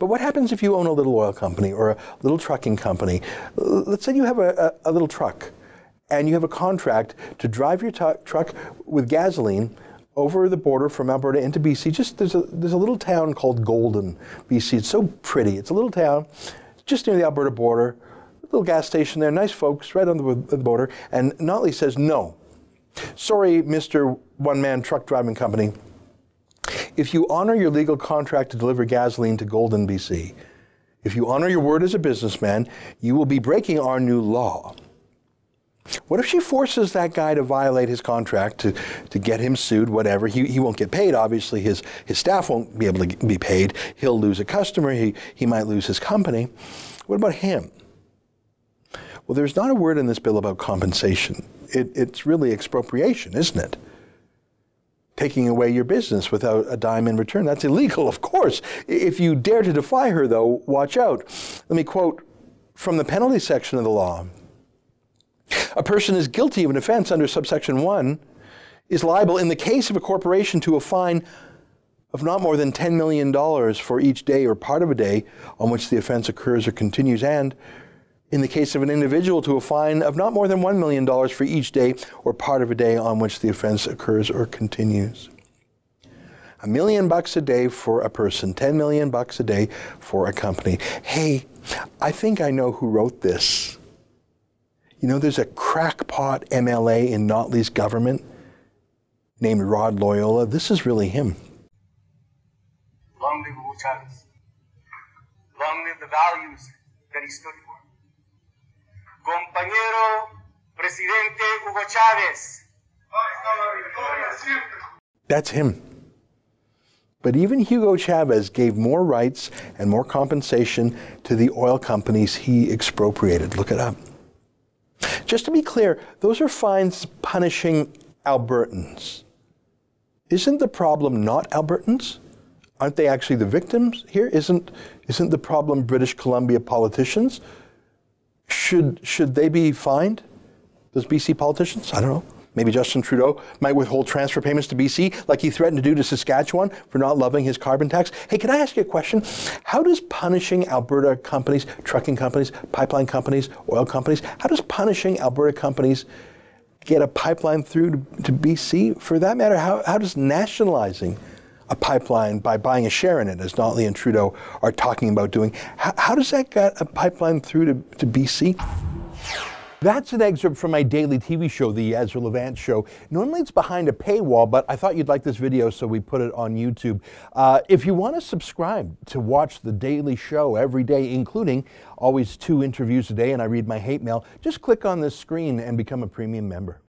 But what happens if you own a little oil company or a little trucking company? Let's say you have a little truck and you have a contract to drive your truck with gasoline over the border from Alberta into BC. There's a little town called Golden, BC. It's so pretty. It's a little town just near the Alberta border. A little gas station there, nice folks right on the border. And Notley says, no. Sorry, Mr. One-Man Truck Driving Company. If you honor your legal contract to deliver gasoline to Golden, BC, if you honor your word as a businessman, you will be breaking our new law. What if she forces that guy to violate his contract, to get him sued, whatever? He won't get paid, obviously. His staff won't be able to be paid. He'll lose a customer. He might lose his company. What about him? Well, there's not a word in this bill about compensation. It's really expropriation, isn't it? Taking away your business without a dime in return. That's illegal, of course. If you dare to defy her, though, watch out. Let me quote from the penalty section of the law. A person is guilty of an offense under subsection 1 is liable in the case of a corporation to a fine of not more than $10 million for each day or part of a day on which the offense occurs or continues, and in the case of an individual to a fine of not more than $1 million for each day or part of a day on which the offense occurs or continues. $1 million a day for a person, $10 million a day for a company. Hey, I think I know who wrote this. You know, there's a crackpot MLA in Notley's government named Rod Loyola. This is really him. Long live Hugo Chavez. Long live the values that he stood for. Compañero Presidente Hugo Chavez. That's him. But even Hugo Chavez gave more rights and more compensation to the oil companies he expropriated. Look it up. Just to be clear, those are fines punishing Albertans. Isn't the problem not Albertans? Aren't they actually the victims here? Isn't the problem British Columbia politicians? Should they be fined? Those BC politicians? I don't know. Maybe Justin Trudeau might withhold transfer payments to BC like he threatened to do to Saskatchewan for not loving his carbon tax. Hey, can I ask you a question? How does punishing Alberta companies, trucking companies, pipeline companies, oil companies, how does punishing Alberta companies get a pipeline through to BC? For that matter, how does nationalizing a pipeline by buying a share in it, as Notley and Trudeau are talking about doing, how does that get a pipeline through to BC? That's an excerpt from my daily TV show, The Ezra Levant Show. Normally it's behind a paywall, but I thought you'd like this video, so we put it on YouTube. If you want to subscribe to watch the daily show every day, including always 2 interviews a day, and I read my hate mail, just click on this screen and become a premium member.